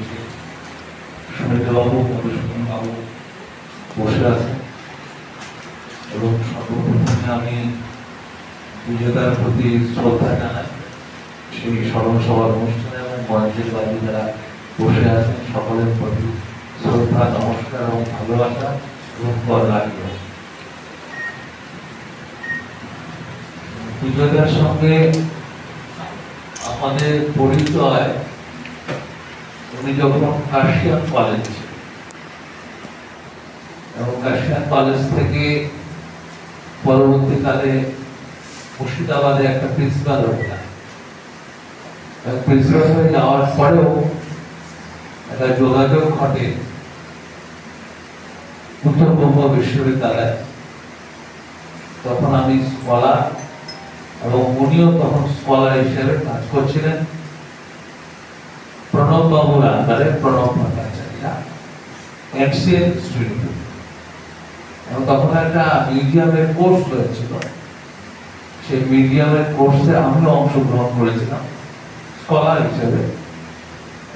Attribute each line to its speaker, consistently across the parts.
Speaker 1: মঞ্চে সুনীলবাবু, মধুসূদনবাবু বসে আছেন এবং সর্বপ্রথমে আমি বিজেতার প্রতি শ্রদ্ধা জানাই। সেই স্মরণ সভার অনুষ্ঠানে এবং মঞ্চের বাইরে যারা বসে আছেন সকলের প্রতি শ্রদ্ধা, নমস্কার এবং ভালোবাসা এবং কর রাখবে। বিজয়ের সঙ্গে আমাদের পরিচয় উনি যখন কাশিয়ান কলেজ এবং কাশিয়ান কলেজ থেকে পরবর্তীকালে মুর্শিদাবাদে একটা প্রিন্সিপাল হয়ে প্রিন্সিপাল হয়ে যাওয়ার পরেও একটা যোগাযোগ ঘটে উত্তরবঙ্গ বিশ্ববিদ্যালয়ে। তখন আমি স্কলার এবং উনিও তখন স্কলার হিসেবে কাজ করছিলেন প্রণব বাবুর আন্ডারে, প্রণব ভট্টাচার্য এমসিএ স্টুডেন্ট। এবং তখন একটা মিউজিয়ামের কোর্স হয়েছিল, সেই মিউজিয়ামের কোর্সে আমিও অংশগ্রহণ করেছিলাম স্কলার হিসেবে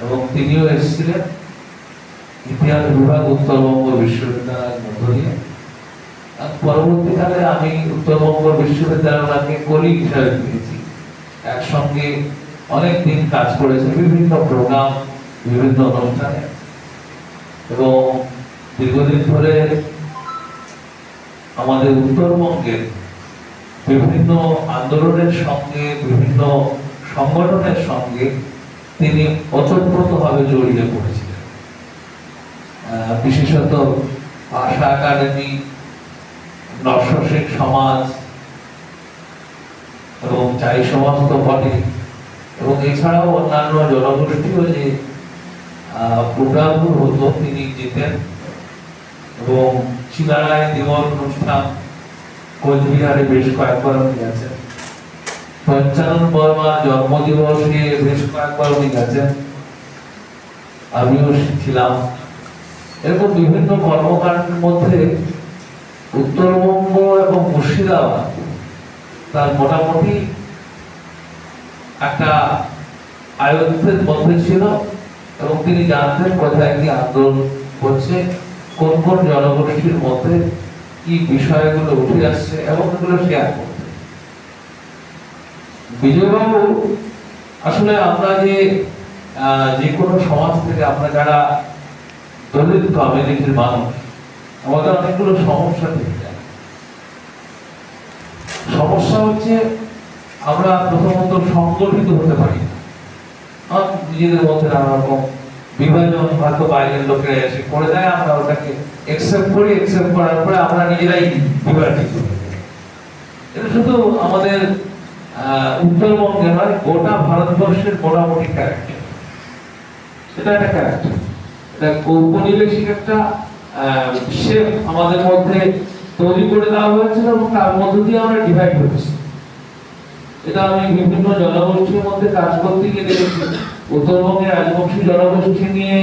Speaker 1: এবং তিনিও এসেছিলেন ইতিহাস বিভাগ উত্তরবঙ্গ বিশ্ববিদ্যালয়ের মধ্য দিয়ে। পরবর্তীকালে আমি উত্তরবঙ্গ বিশ্ববিদ্যালয়কে কলিগ হিসাবে পেয়েছি, একসঙ্গে অনেক দিন কাজ করেছে বিভিন্ন প্রোগ্রাম, বিভিন্ন অনুষ্ঠানে এবং দীর্ঘদিন ধরে আমাদের উত্তরবঙ্গের বিভিন্ন আন্দোলনের সঙ্গে, বিভিন্ন সংগঠনের সঙ্গে তিনি ওতপ্রোতভাবে জড়িয়ে পড়েছিলেন। বিশেষত ভাষা একাডেমি, নরসিংহ সমাজ এবং চাই সমাজ তো বটে, এবং এছাড়াও অন্যান্য জনগোষ্ঠীও যে প্রোগ্রামগুলো হতো তিনি যেতেন এবং চিলারায় দিবস অনুষ্ঠান কোচবিহারে বেশ কয়েকবার উনি গেছেন, পঞ্চানন বর্মার জন্মদিবসে বেশ কয়েকবার উনি গেছেন, আমিও ছিলাম। এরকম বিভিন্ন কর্মকাণ্ডের মধ্যে উত্তরবঙ্গ এবং মুর্শিদাবাদ তার মোটামুটি একটা আয়ত্তের মধ্যে ছিল এবং তিনি জানতেন কোথায় কি আন্দোলন করছে, কোন কোন জনগোষ্ঠীর মধ্যে কি বিষয়গুলো উঠে আসছে এবং এগুলো শেয়ার করতেন। বিজয়বাবু আসলে আমরা যে কোনো সমাজ থেকে আমরা যারা দলিত কমিউনিটির মানুষ, আমাদের অনেকগুলো সমস্যা থেকে যায়। সমস্যা হচ্ছে আমরা প্রথমত সংগঠিত হতে পারি না, নিজেদের মধ্যে নানা রকম বিভাজন হয়তো বাইরের লোকেরা এসে করে দেয়, আমরা ওটাকে একসেপ্ট করি, একসেপ্ট করার পরে আমরা নিজেরাই বিভাজিত হয়ে যাই। এটা শুধু আমাদের উত্তরবঙ্গে নয়, গোটা ভারতবর্ষের মোটামুটি ক্যারেক্টার। এটা একটা ক্যারেক্টার, এটা ঔপনিবেশিক একটা শেপ আমাদের মধ্যে তৈরি করে দেওয়া হয়েছিল এবং তার মধ্য দিয়ে আমরা ডিভাইড হয়েছি। এটা আমি বিভিন্ন জনগোষ্ঠীর মধ্যে কাজ করতে গিয়ে দেখেছি। উত্তরবঙ্গের রাজবংশী জনগোষ্ঠী নিয়ে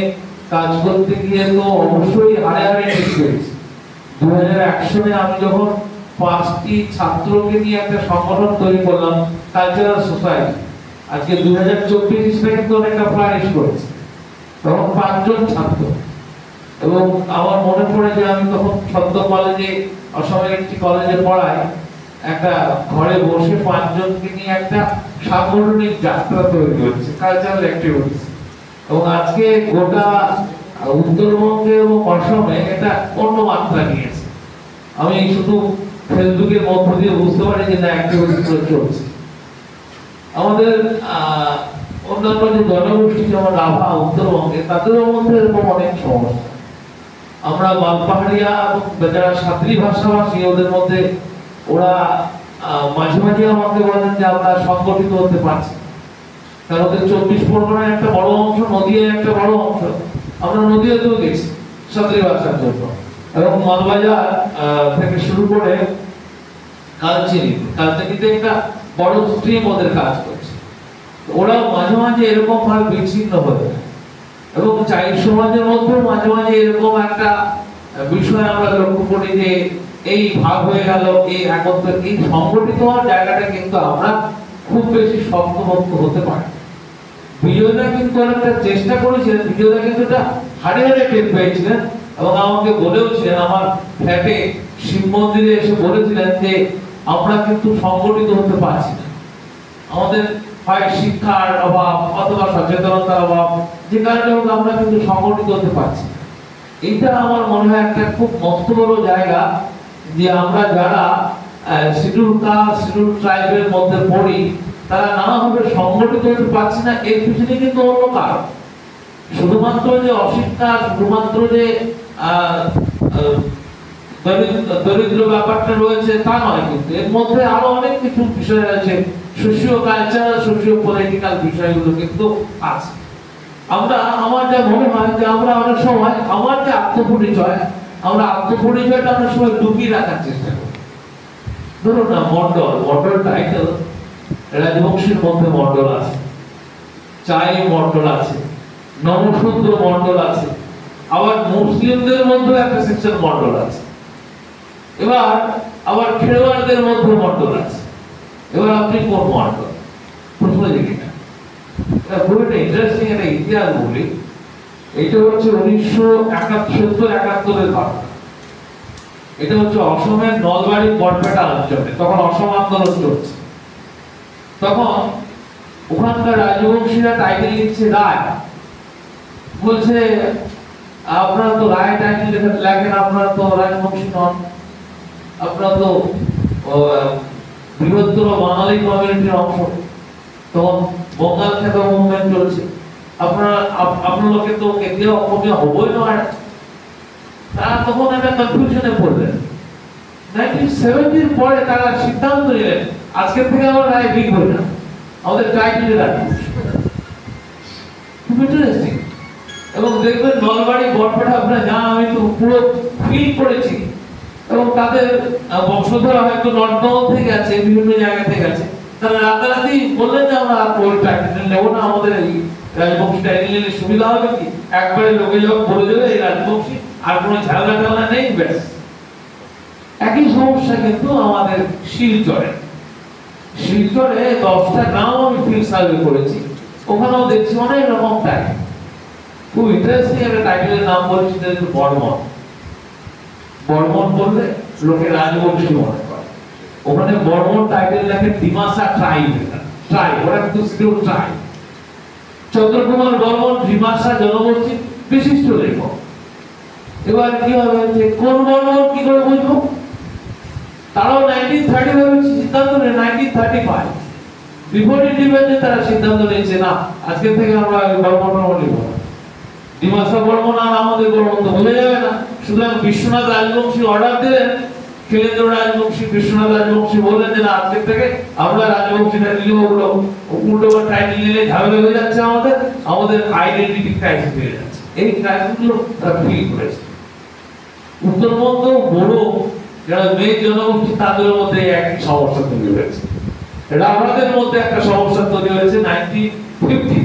Speaker 1: কাজ করতে গিয়ে তো অবশ্যই হারে হারে পেয়েছি। 2001 সালে আমি যখন 5টি ছাত্রকে নিয়ে একটা সংগঠন তৈরি করলাম, কালচারাল সোসাইটি, আজকে 2024 সালে কিন্তু অনেকটা ফ্লারিশ করেছে, তখন 5 জন ছাত্র। এবং আমার মনে পড়ে যে আমি তখন সদ্য কলেজে, অসমের একটি কলেজে পড়াই, একটা ঘরে বসে 5 জনকে নিয়ে একটা সাংগঠনিক যাত্রা তৈরি হচ্ছে, কালচারাল অ্যাক্টিভিটিস। এবং আজকে গোটা উত্তরবঙ্গে এবং অসমে এটা অন্য মাত্রা নিয়েছে। আমি শুধু ফেসবুকের মধ্য দিয়ে বুঝতে পারি যে না, অ্যাক্টিভিটিস চলছে। আমাদের অন্যান্য যে জনগোষ্ঠী যেমন রাভা উত্তরবঙ্গে, তাদেরও মধ্যে এরকম অনেক সমস্যা। আমরা বালপাহাড়িয়া এবং যারা সাঁতরি ভাষাভাষী, ওদের মধ্যে ওরা মাঝে মাঝে আমাকে বলেন যে আমরা সংগঠিত হতে পারছি, কারণ ওদের 24 পরগনার একটা বড় অংশ, নদীয়ার একটা বড় অংশ, আমরা নদীয়াতেও গেছি সাঁতরি ভাষার জন্য। এবং মালবাজার থেকে শুরু করে কালচিনিতে একটা বড় স্ট্রিম ওদের কাজ করছে। ওরা মাঝে মাঝে এরকম ভাবে বিচ্ছিন্ন হয়ে যায় এবং চাই সমাজের মধ্যে মাঝে মাঝে এরকম একটা বিষয় আমরা লক্ষ্য করি যে এই ভাগ হয়ে গেল, এই একত্র, এই সংগঠিত হওয়ার জায়গাটা কিন্তু আমরা খুব বেশি শক্তভক্ত হতে পারি। বিজয়দা কিন্তু অনেকটা চেষ্টা করেছিলেন, বিজয়দা কিন্তু এটা হাড়ে হাড়ে টের পেয়েছিলেন এবং আমাকে বলেওছিলেন, আমার ফ্ল্যাটে শিব মন্দিরে এসে বলেছিলেন যে আমরা কিন্তু সংগঠিত হতে পারছি না, আমাদের হয় শিক্ষার অভাব অথবা সচেতনতার অভাব, যে কারণে হোক আমরা কিন্তু সংগঠিত হতে পারছি না। এইটা আমার মনে হয় একটা খুব মস্ত বড় জায়গা, যে আমরা যারা শিডিউল কাস্ট শিডিউল ট্রাইবের মধ্যে পড়ি তারা নানাভাবে সংগঠিত হতে পারছি না। এর পিছনে কিন্তু অন্য কারণ, শুধুমাত্র যে অশিক্ষা, শুধুমাত্র যে দরিদ্র ব্যাপারটা রয়েছে তা নয়, কিন্তু এর মধ্যে আরো অনেক কিছু বিষয় আছে, সোশিও কালচারাল সোশিও পলিটিক্যাল বিষয়গুলো কিন্তু আছে। আমরা, আমার যা মনে হয় যে আমরা অনেক সময় আমার যে আত্মপরিচয়, আমরা আত্মপরিচয়টা অনেক সময় লুকিয়ে রাখার চেষ্টা করি। ধরুন না মন্ডল, মন্ডল টাইটেল, রাজবংশীর মধ্যে মন্ডল আছে, চাই মন্ডল আছে, নমশূদ্র মন্ডল আছে, আবার মুসলিমদের মধ্যে একটা সেকশন মন্ডল আছে, এবার আবার খেলোয়াড়দের মধ্যে মন্ডল আছে। এবার আপনি কোন মন্ডল? প্রশ্ন দেখি না, এটা খুব একটা ইন্টারেস্টিং একটা ইতিহাস বলি। এটা হচ্ছে 1971-71-এর ঘটনা। এটা হচ্ছে অসমের নলবাড়ি বরপেটা অঞ্চলে, তখন অসম আন্দোলন চলছে। তখন ওখানকার রাজবংশীরা টাইটেল লিখছে রায়, বলছে আপনারা তো রায় টাইটেল লেখেন, আপনারা তো রাজবংশী নন, আপনারা তো বৃহত্তর বাঙালি কমিউনিটির অংশ, তখন বঙ্গাল থেকে মুভমেন্ট চলছে, আপনারা আপনার লোকে তো কেউ অসমীয়া হবই নয়। তারা তখন একটা কনফিউশনে পড়লেন। 1970 পরে তারা সিদ্ধান্ত নিলেন আজকের থেকে আমরা রায় লিখবই না, আমাদের টাইটেলে রাখবো। খুব ইন্টারেস্টিং। এবং দেখবেন নলবাড়ি বরপেটা আপনারা যা, আমি তো পুরো ফিল করেছি, এবং তাদের বংশধরা হয়তো নর্থ থেকে আছে, বিভিন্ন জায়গা থেকে আছে, তারা রাতারাতি বললেন যে আমরা ওই টাইটেল নেব না, আমাদের এই রাজবংশী টাইটেল নিলে সুবিধা হবে কি, একবারে লোকে যখন বলে দেবে এই রাজবংশী, আর কোনো ঝামেলা টামেলা নেই, ব্যাস। একই সমস্যা কিন্তু আমাদের শিলচরে। শিলচরে 10টা গ্রাম আমি ফিল্ড সার্ভে করেছি, ওখানেও দেখছি অনেক রকম টাইটেল। খুব ইন্টারেস্টিং একটা টাইটেলের নাম বলেছি বর্মন। বর্মন বললে লোকে রাজবংশী মনে করে। ওখানে বর্মন টাইটেল লেখে ডিমাসা ট্রাইব, ওরা কিন্তু শিডিউল ট্রাইব। চন্দ্রকুমার বর্মন ডিমাসা জনগোষ্ঠী বিশিষ্ট লেখক। এবার কি হবে যে কোন বর্মন কি করে বুঝবো? তারাও 1935 সিদ্ধান্ত নেয়, 1935 বিফোর ইন্ডিপেন্ডেন্স তারা সিদ্ধান্ত নিয়েছে না আজকে থেকে আমরা বর্মন লিখব না, ডিমাসা বর্মন আর আমাদের বর্মন তো বোঝা যাবে না। সুতরাং বিশ্বনাথ রাজবংশী অর্ডার দিলেন, খেলেন্দ্র রাজবংশী, বিশ্বনাথ রাজবংশী বললেন যে না আজকে থেকে আমরা রাজবংশীটা নিলে উল্টো বা টাইটেল নিলে ঝামেলা হয়ে যাচ্ছে, আমাদের আইডেন্টিটি ক্রাইসিস হয়ে যাচ্ছে। এই ক্রাইসিসগুলো তারা ফিল করেছে। উত্তরবঙ্গ বড়ো যারা মেয়ে জনগোষ্ঠী তাদের মধ্যে একই সমস্যা তৈরি হয়েছে, রাভাদের মধ্যে একটা সমস্যা তৈরি হয়েছে 1950।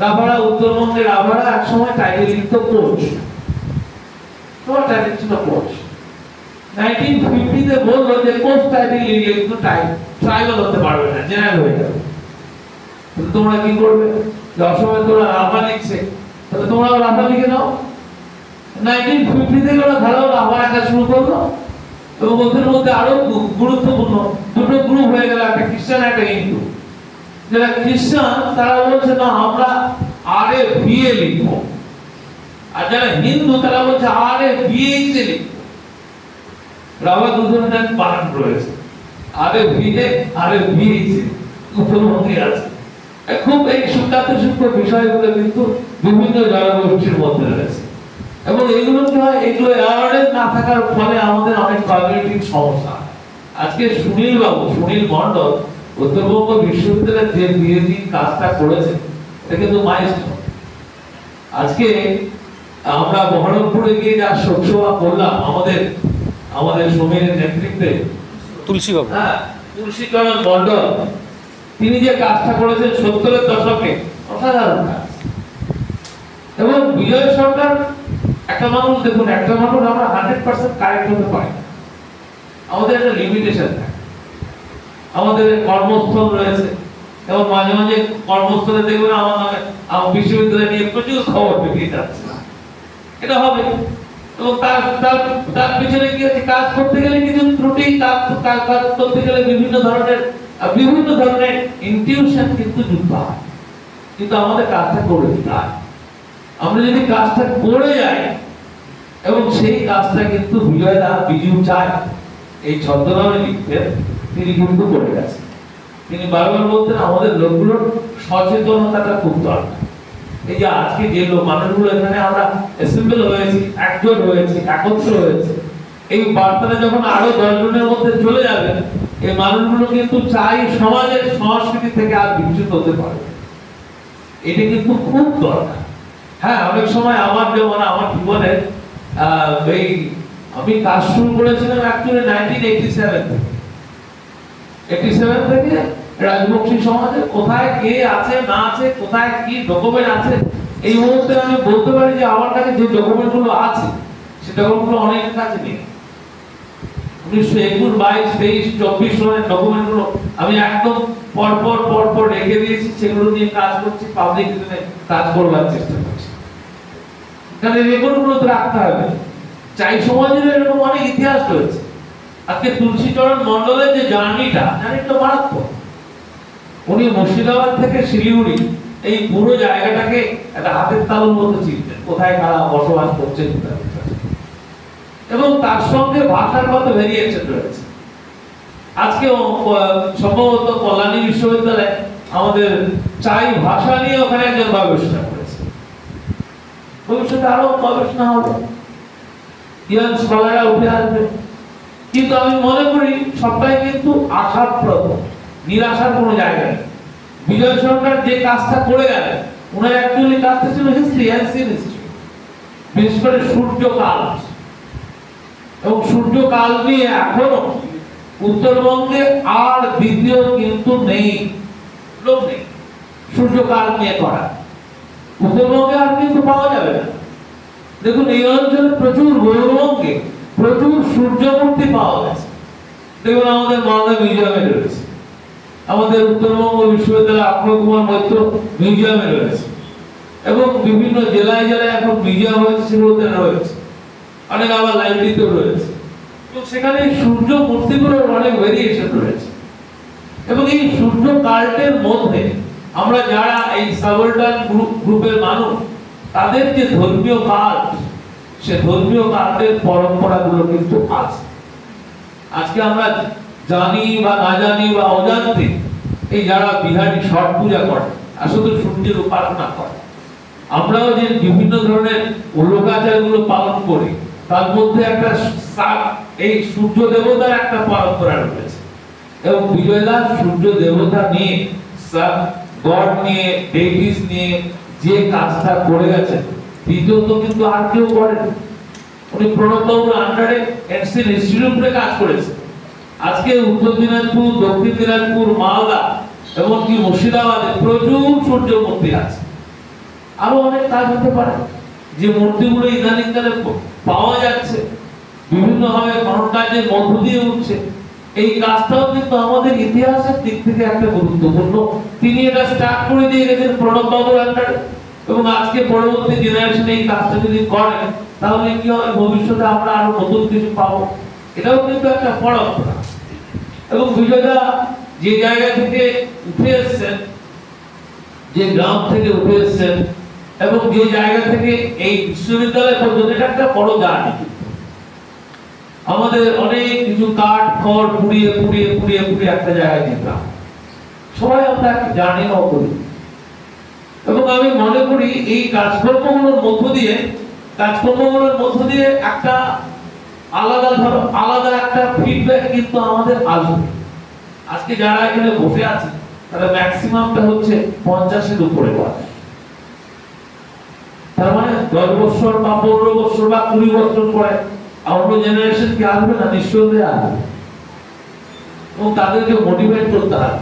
Speaker 1: রাভারা, উত্তরবঙ্গের রাভারা এক সময় টাইটেল লিখতো কোচ, তোমার টাইটেল ছিল কোচ। 1950 বললো যে কোচ টাইটেল লিখলে কিন্তু ট্রাইবাল হতে পারবে না, জেনারেল হয়ে যাবে। তোমরা কি করবে? অসময়ে তোমরা রাভা লিখছে, তাহলে তোমরা রাভা লিখে নাও। 1950 থেকে ওরা ভালো রাভা লেখা শুরু করলো, এবং ওদের মধ্যে আরো গুরুত্বপূর্ণ দুটো গ্রুপ হয়ে গেল, একটা খ্রিস্টান একটা হিন্দু। যারা খ্রিস্টান তারা বলছে না আমরা আরে বিয়ে লিখবো, আর যারা হিন্দু তারা বলছে আরে বিয়ে লিখবো। রাভা দুজনের বানান রয়েছে, আরে বিয়ে আরে বিয়ে উত্তরবঙ্গে আছে। খুব এই সূক্ষ্ম বিষয়গুলো কিন্তু বিভিন্ন জনগোষ্ঠীর মধ্যে রয়েছে, এবং এগুলো কি হয়, এগুলো অ্যাওয়ারনেস না থাকার ফলে আমাদের অনেক কমিউনিটির সমস্যা। আজকে সুনীল মণ্ডল উত্তরবঙ্গ বিশ্ববিদ্যালয়ের যে পিএইচডি কাজটা করেছেন এটা কিন্তু মাইলস্টোন। আজকে আমরা বহরমপুরে গিয়ে যা শোকসভা করলাম আমাদের সমীরের নেতৃত্বে, তুলসীবাবু, হ্যাঁ তুলসীচরণ মণ্ডল, তিনি যে কাজটা করেছেন 70-এর দশকে, অসাধারণ কাজ। এবং বিজয় সরকার, একটা মানুষ দেখুন, একটা মানুষ আমরা 100% কারেক্ট হতে পারি না, আমাদের একটা লিমিটেশন থাকে। আমাদের কর্মস্থল রয়েছে, এবং মাঝে মাঝে কর্মস্থলে দেখবেন আমার নামে আমার বিশ্ববিদ্যালয় নিয়ে প্রচুর খবর বেরিয়ে যাচ্ছে। এটা হবে এবং তার পিছনে কি আছে, কাজ করতে গেলে কিছু ত্রুটি, কাজ করতে গেলে বিভিন্ন ধরনের ইনটিউশন কিন্তু যুক্ত হয়, কিন্তু আমাদের কাজটা করে দিতে হয়। আমরা যদি কাজটা করে যাই এবং সেই কাজটা কিন্তু বিজু চায় এই ছদ্মনামে লিখতেন, তিনি কিন্তু করে গেছেন। তিনি বারবার বলতেন আমাদের লোকগুলোর সচেতনতাটা খুব দরকার। এই যে আজকে যে মানুষগুলো এখানে আমরা অ্যাসেম্বল হয়েছি, একজোট হয়েছি, একত্র হয়েছি, এই বার্তাটা যখন আরো 10 জনের মধ্যে চলে যাবে, এই মানুষগুলো কিন্তু চাই সমাজের সংস্কৃতি থেকে আর বিচ্যুত হতে পারে। এটা কিন্তু খুব দরকার। হ্যাঁ, অনেক সময় আমার যেমন আমার জীবনে এই আমি কাজ শুরু করেছিলাম অ্যাকচুয়ালি 1987 থেকে রাজবংশী সমাজে কোথায় কে আছে না আছে, কোথায় কি ডকুমেন্ট আছে, এই মুহূর্তে আমি বলতে পারি যে আমার কাছে যে ডকুমেন্টগুলো আছে সে ডকুমেন্টগুলো অনেকের কাছে নেই। 1921, 22, 23, 24 সনের ডকুমেন্টগুলো আমি একদম পরপর রেখে দিয়েছি, সেগুলো নিয়ে কাজ করছি, পাবলিক কাজ করবার চেষ্টা করছি। কারণ রেকর্ডগুলো তো রাখতে হবে। চাই সমাজের এরকম অনেক ইতিহাস রয়েছে। আজকে তুলসীচরণ মণ্ডলের যে জার্নিটা মারাত্মক। উনি মুর্শিদাবাদ থেকে শিলিগুড়ি এই পুরো জায়গাটাকে একটা হাতের তালুর মতো চিনতেন, কোথায় কারা বসবাস করছে, এবং তার সঙ্গে ভাষার কত ভেরিয়েশন রয়েছে। আজকে সম্ভবত কল্যাণী বিশ্ববিদ্যালয়ে আমাদের চাই ভাষা নিয়ে ওখানে একজন গবেষণা করেছে। ভবিষ্যতে আরো গবেষণা হবে, ইয়াং স্কলাররা উঠে আসবে। কিন্তু আমি মনে করি সবটাই কিন্তু আশাপ্রদ, নিরাশার কোনো জায়গা নেই। বিজয় সরকার যে কাজটা করে গেলেন, ওনার অ্যাকচুয়ালি কাজটা ছিল হিস্ট্রি, অ্যানসিয়েন্ট হিস্ট্রি, বিশেষ করে সূর্যকাল। এবং সূর্যকাল নিয়ে এখনো উত্তরবঙ্গে আর দ্বিতীয় কিন্তু নেই, লোক নেই সূর্যকাল নিয়ে করা। উত্তরবঙ্গে আর কিন্তু পাওয়া যাবে না। দেখুন এই অঞ্চলে প্রচুর, গৌরবঙ্গে প্রচুর সূর্যমূর্তি পাওয়া গেছে। দেখুন আমাদের মালদা মিউজিয়ামে রয়েছে, আমাদের উত্তরবঙ্গ বিশ্ববিদ্যালয় অক্ষয় কুমার মৈত্র মিউজিয়ামে রয়েছে, এবং বিভিন্ন জেলায় এখন মিউজিয়াম হয়েছে, সেগুলোতে রয়েছে, অনেক আবার লাইব্রেরিতেও রয়েছে। তো সেখানে সূর্য মূর্তিগুলোর অনেক ভেরিয়েশন রয়েছে। এবং এই সূর্য কাল্টের মধ্যে আমরা যারা এই সাবঅর্ডিনেট গ্রুপের মানুষ, তাদের যে ধর্মীয় কাল্ট, সে ধর্মীয় কাল্টের পরম্পরাগুলো কিন্তু আছে। আজকে আমরা জানি বা না জানি বা অজান্তে এই যারা বিহারি ছট পূজা করে, আসলে সূর্যের উপাসনা করে, আমরাও যে বিভিন্ন ধরনের লোকাচারগুলো পালন করি, তার মধ্যে একটা এই সূর্য দেবতার একটা পরম্পরা রয়েছে। এবং বিজয়দাস সূর্য দেবতা নিয়ে, গড নিয়ে, ডেইটিস নিয়ে যে কাজটা করে গেছেন, দ্বিতীয়ত কিন্তু আর কেউ করেন। উনি প্রণববাবুর আন্ডারে এনসিএল ইনস্টিটিউটে কাজ করেছেন। আজকে উত্তর দিনাজপুর, দক্ষিণ দিনাজপুর, মালদা এমনকি মুর্শিদাবাদে প্রচুর সূর্য মূর্তি আছে। আরো অনেক কাজ হতে পারে, যে মূর্তিগুলো ইদানিংকালে পাওয়া যাচ্ছে, বিভিন্নভাবে খনন কাজের মধ্য দিয়ে উঠছে। এই কাজটাও কিন্তু আমাদের ইতিহাসের দিক থেকে একটা গুরুত্বপূর্ণ। তিনি এটা স্টার্ট করে দিয়ে গেছেন প্রণববাবুর আন্ডারে, এবং আজকে পরবর্তী জেনারেশন এই কাজটা যদি করেন, তাহলে কি হবে, ভবিষ্যতে আমরা আরো নতুন কিছু পাবো। এটাও কিন্তু একটা পরম্পরা। এবং বিজয়দা যে জায়গা থেকে উঠে এসেছেন, যে গ্রাম থেকে উঠে এসেছেন, এবং যে জায়গা থেকে এই বিশ্ববিদ্যালয় পর্যন্ত, এটা একটা বড় জার্নি। আমাদের অনেক কিছু কাঠ খড় পুড়িয়ে পুড়িয়ে পুড়িয়ে পুড়িয়ে একটা জায়গায় যেতাম, সবাই আমরা একটা জার্নি নাও করি। এবং আমি মনে করি এই কাজকর্মগুলোর মধ্য দিয়ে একটা আলাদা একটা ফিডব্যাক কিন্তু আমাদের আসবে। আজকে যারা এখানে বসে আছে, তারা ম্যাক্সিমামটা হচ্ছে 50-এর উপরে বয়স। তার মানে 10 বছর বা 15 বছর বা 20 বছর পরে অন্য জেনারেশন কি আসবে না? নিশ্চয়ই আসবে। এবং তাদেরকে মোটিভেট করতে হবে।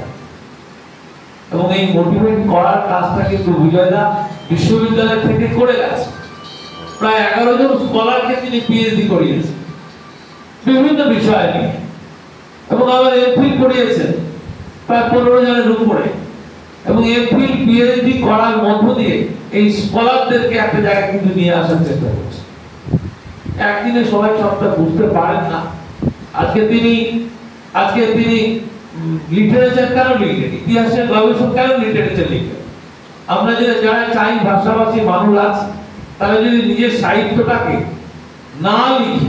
Speaker 1: এবং এই মোটিভেট করার কাজটা কিন্তু বিজয়দা বিশ্ববিদ্যালয় থেকে করে গেছে। প্রায় 11 জন স্কলারকে তিনি পিএইচডি করিয়েছেন বিভিন্ন বিষয় নিয়ে, এবং আবার এমফিল করিয়েছেন প্রায় 15 জনের উপরে। এবং এমফিল পিএইচডি করার মধ্য দিয়ে এই স্কলারদেরকে একটা জায়গায় কিন্তু নিয়ে আসার চেষ্টা করছে। একদিনে সবাই সবটা বুঝতে পারেন না। আজকে তিনি লিটারেচার কেন লিখলেন, ইতিহাসের গবেষক কেন লিটারেচার লিখলেন? আমরা যে যারা চাই ভাষাভাষী মানুষ আছে, তারা যদি নিজের সাহিত্যটাকে না লিখি,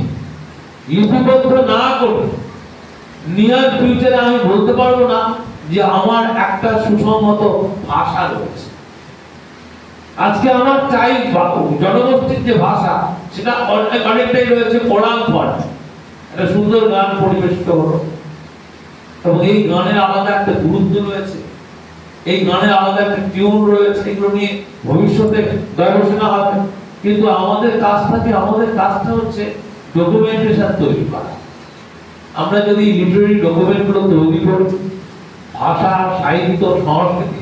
Speaker 1: লিপিবদ্ধ না করে, নিয়ার ফিউচারে আমি বলতে পারবো না যে আমার একটা সুসংহত ভাষা রয়েছে। আজকে আমার চাই জনগোষ্ঠীর যে ভাষা, সেটা অনেকটাই রয়েছে ওরাল ফর্ম। একটা সুন্দর গান পরিবেশিত হলো এবং এই গানের আলাদা একটা গুরুত্ব রয়েছে, এই গানের আলাদা একটা টিউন রয়েছে, এগুলো নিয়ে ভবিষ্যতে গবেষণা হবে। কিন্তু আমাদের কাজটা হচ্ছে ডকুমেন্টেশন তৈরি করা। আমরা যদি লিটারেরি ডকুমেন্টগুলো তৈরি করি, ভাষা, সাহিত্য, সংস্কৃতি,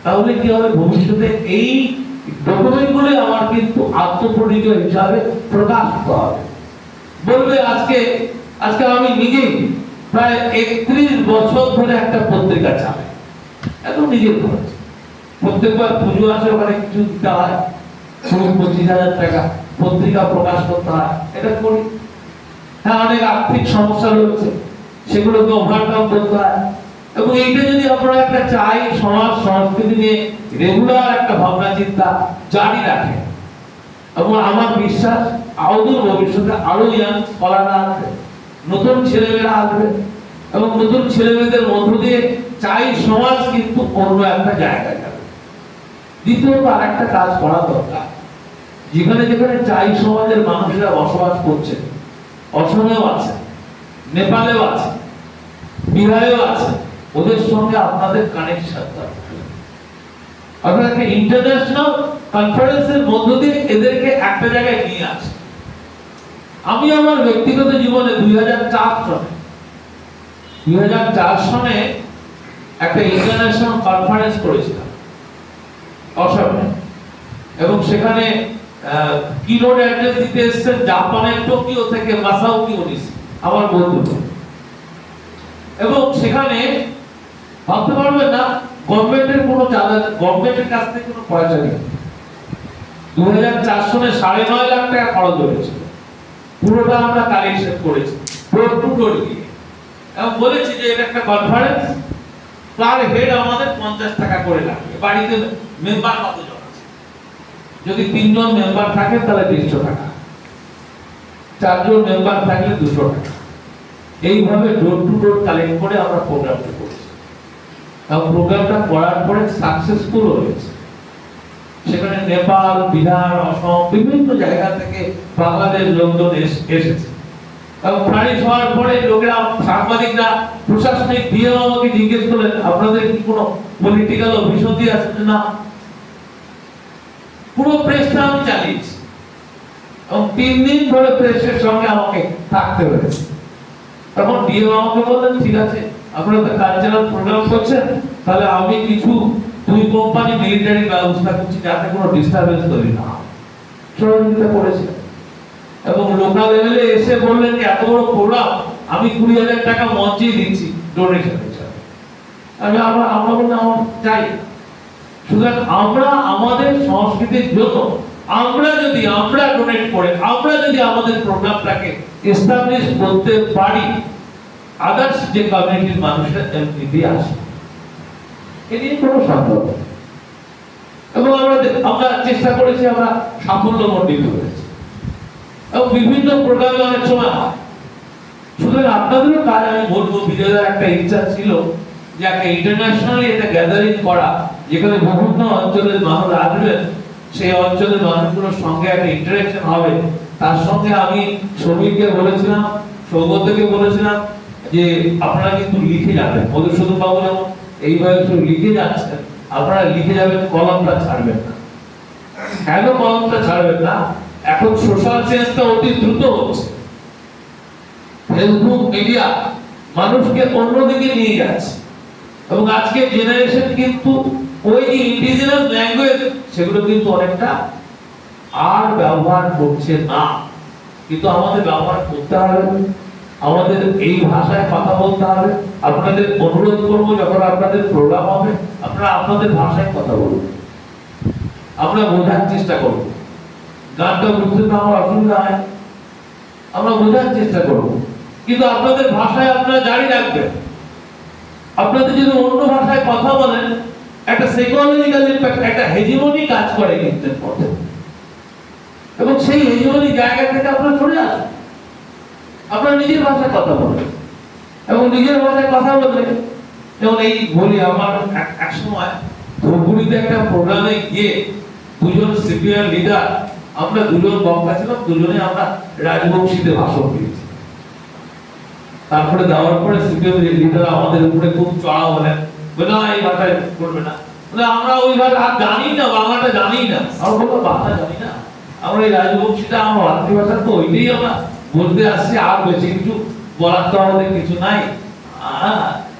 Speaker 1: তাহলে কি হবে, ভবিষ্যতে এই ডকুমেন্টগুলো আমার কিন্তু আত্মপরিচয় হিসাবে প্রকাশিত হবে। বলবে আজকে আমি নিজেই প্রায় 31 বছর ধরে একটা পত্রিকা চালাই, এখন নিজের খরচ। প্রত্যেকবার পুজো আসে, ওখানে কিছু দিতে হয়, 25,000 টাকা পত্রিকা প্রকাশ করতে হয়, এটা করি। হ্যাঁ, অনেক আর্থিক সমস্যা রয়েছে, সেগুলোকে ওভারকাম করতে হয়। এবং এইটা যদি আপনারা একটা চাই সমাজ সংস্কৃতি নিয়ে রেগুলার একটা ভাবনা চিন্তা জারি রাখে, এবং আমার বিশ্বাস অদূর ভবিষ্যতে আরো ইয়াং স্কলাররা আসবে, নতুন ছেলেমেয়েরা আসবে, এবং নতুন ছেলেমেয়েদের মধ্য দিয়ে চাই সমাজ কিন্তু অন্য একটা জায়গায় যাবে। দ্বিতীয়ত আরেকটা কাজ করা দরকার, যেখানে যেখানে চাই সমাজের মানুষেরা বসবাস করছে, অসমেও আছে, নেপালেও আছে, বিহারেও আছে, ওদের সঙ্গে আপনাদের কানেকশন দরকার। অর্থাৎ একটা ইন্টারন্যাশনাল কনফারেন্সের মধ্য দিয়ে এদেরকে একটা জায়গায় নিয়ে আসে। আমি আমার ব্যক্তিগত জীবনে 2004 সনে একটা ইন্টারন্যাশনাল কনফারেন্স করেছিলাম অসমে, এবং সেখানে কিনোট অ্যাড্রেস দিতে এসেছেন জাপানের টোকিও থেকে মাসাওকি ওনিশি, আমার বন্ধু। এবং সেখানে ভাবতে পারবেন না, গভর্নমেন্টের কোনো চাঁদা, গভর্নমেন্টের কাছ থেকে কোনো পয়সা নেই। 2004 সনে 9.5 লাখ টাকা খরচ হয়েছিল, পুরোটা আমরা কালেকশন করেছি ডোর টু ডোর দিয়ে, এবং বলেছি যে এটা একটা কনফারেন্স, পার হেড আমাদের 50 টাকা করে লাগবে। বাড়িতে মেম্বার কতজন আছে? যদি 3 জন মেম্বার থাকে তাহলে 150 টাকা, 4 জন মেম্বার থাকলে 200 টাকা। এইভাবে ডোর টু ডোর কালেক্ট করে আমরা প্রোগ্রামটা করেছি, এবং প্রোগ্রামটা করার পরে সাকসেসফুল হয়েছে। সেখানে নেপাল, বিহার, অসম, বিভিন্ন জায়গা থেকে বাংলাদেশ লোকজন এসেছে। এবং প্রাইজ হওয়ার পরে লোকেরা, সাংবাদিকরা, প্রশাসনিক দিয়ে আমাকে জিজ্ঞেস করলেন, আপনাদের কি কোনো পলিটিক্যাল অভিসন্ধি আছে? না, পুরো প্রেসটা আমি চালিয়েছি, এবং 3 দিন ধরে প্রেসের সঙ্গে আমাকে থাকতে হয়েছে। তখন ডিএম আমাকে বললেন, ঠিক আছে, আপনারা তো কালচারাল প্রোগ্রাম করছেন, তাহলে আমি কিছু 2 কোম্পানি মিলিটারি ব্যবস্থা করছি যাতে কোনো ডিস্টারবেন্স তৈরি না হয়। সহযোগিতা করেছিলেন। এবং লোকাল লেভেলে এসে বললেন যে এত বড় প্রোগ্রাম, আমি 20,000 টাকা মঞ্চে দিচ্ছি ডোনেশন হিসাবে। আমরা বললাম আমার চাই। সুতরাং আমরা আমাদের সংস্কৃতির জন্য আমরা ডোনেট করে, আমরা যদি আমাদের প্রোগ্রামটাকে এস্টাবলিশ করতে পারি, আদার্স যে কমিউনিটির মানুষরা এমনিতেই আসে, এটি কোনো সন্দেহ নেই। এবং আমরা চেষ্টা করেছি, আমরা সাফল্য মণ্ডিত হয়েছি, এবং বিভিন্ন প্রোগ্রামে অনেক সময় হয়। সুতরাং আপনাদেরও কাজ আমি বলবো, বিজয়দার একটা ইচ্ছা ছিল যে একটা ইন্টারন্যাশনালি একটা গ্যাদারিং করা, যেখানে বিভিন্ন অঞ্চলের মানুষ আসবেন, সেই অঞ্চলের মানুষগুলোর সঙ্গে একটা ইন্টারেকশন হবে। তার সঙ্গে আমি শ্রমিককে বলেছিলাম, সৌগতকে বলেছিলাম যে আপনারা কিন্তু লিখে যাবেন, মধুসূদন বাবু যেমন এইভাবে শুধু লিখে যাচ্ছেন, আপনারা লিখে যাবেন, কলমটা ছাড়বেন না। কেন কলমটা ছাড়বেন না? এখন সোশ্যাল চেঞ্জটা অতি দ্রুত হচ্ছে, ফেসবুক মিডিয়া মানুষকে অন্যদিকে নিয়ে যাচ্ছে, এবং আজকে জেনারেশন কিন্তু ওই যে ইন্ডিজিনাস ল্যাঙ্গুয়েজ সেগুলো কিন্তু অনেকটা আর ব্যবহার করছে না। কিন্তু আমাদের ব্যবহার করতে হবে, আমাদের এই ভাষায় কথা বলতে হবে, আপনাদের অনুরোধ করবো, যখন আপনাদের প্রোগ্রাম হবে আপনারা আপনাদের ভাষায় কথা বলুন, আমরা বোঝার চেষ্টা করব। গানটা বুঝতে তো আমার অসুবিধা হয়, আমরা বোঝার চেষ্টা করব, কিন্তু আপনাদের ভাষায় আপনারা জারি রাখবেন। আপনাদের যদি অন্য ভাষায় কথা বলেন, একটা সাইকোলজিক্যাল ইমপ্যাক্ট, একটা হেজিমনি কাজ করে কিন্তু পথে, এবং সেই হেজিমনি জায়গা থেকে আপনারা সরে আসুন। আপনারা নিজের ভাষায় কথা বলবেন, এবং নিজের ভাষায় কথা বললে, যেমন এই বলি, আমার এক সময় ধূপগুড়িতে একটা প্রোগ্রামে গিয়ে দুজন সিপিআর লিডার, আমরা দুজন বক্তা ছিলাম, দুজনে আমরা রাজবংশীতে ভাষণ দিয়েছি। তারপরে দেওয়ার পরে সিপিএম লিডার আমাদের উপরে খুব চড়া হলেন, বলে না এই ভাষায় করবে না, বলে আমরা ওই ভাষা জানি না, বাংলাটা জানি না। আমরা বললাম বাংলা জানি না, আমরা এই রাজবংশীটা আমার মাতৃভাষা, তো ওইটাই আমরা বলতে আসছি, আর বেশি কিছু বলার তো আমাদের কিছু নাই।